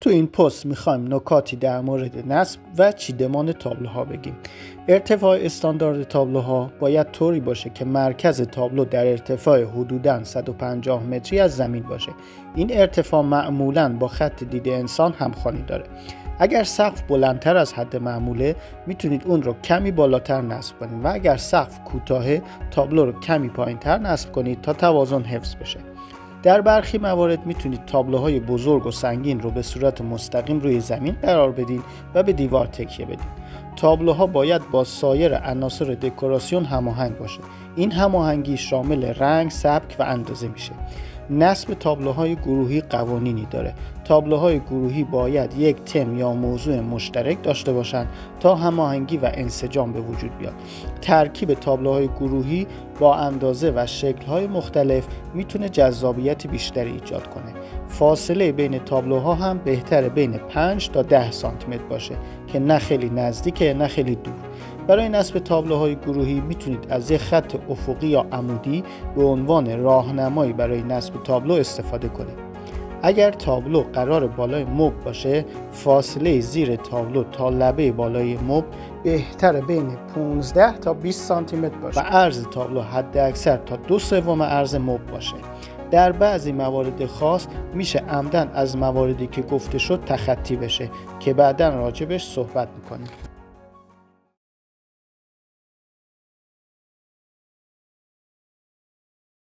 تو این پست میخوایم نکاتی در مورد نصب و چیدمان تابلوها بگیم. ارتفاع استاندارد تابلوها باید طوری باشه که مرکز تابلو در ارتفاع حدوداً 150 متری از زمین باشه. این ارتفاع معمولاً با خط دید انسان همخوانی داره. اگر سقف بلندتر از حد معموله میتونید اون رو کمی بالاتر نصب کنید و اگر سقف کوتاهه تابلو رو کمی پایینتر نصب کنید تا توازن حفظ بشه. در برخی موارد میتونید تابلوهای بزرگ و سنگین رو به صورت مستقیم روی زمین قرار بدین و به دیوار تکیه بدین. تابلوها باید با سایر عناصر دکوراسیون هماهنگ باشه. این هماهنگی شامل رنگ، سبک و اندازه میشه. نصب تابلوهای گروهی قوانینی داره. تابلوهای گروهی باید یک تم یا موضوع مشترک داشته باشند تا هماهنگی و انسجام به وجود بیاد. ترکیب تابلوهای گروهی با اندازه و شکل‌های مختلف میتونه جذابیت بیشتری ایجاد کنه. فاصله بین تابلوها هم بهتره بین 5 تا 10 سانتی متر باشه که نه خیلی نزدیکه نه خیلی دور. برای نصب تابلوهای گروهی میتونید از یک خط افقی یا عمودی به عنوان راهنمایی برای نصب تابلو استفاده کنید. اگر تابلو قرار بالای مبل باشه، فاصله زیر تابلو تا لبه بالای مبل بهتره بین 15 تا 20 سانتی متر باشه و عرض تابلو حد اکثر تا 2/3 عرض مبل باشه. در بعضی موارد خاص میشه عمدن از مواردی که گفته شد تخطی بشه که بعداً راجبش صحبت میکنیم.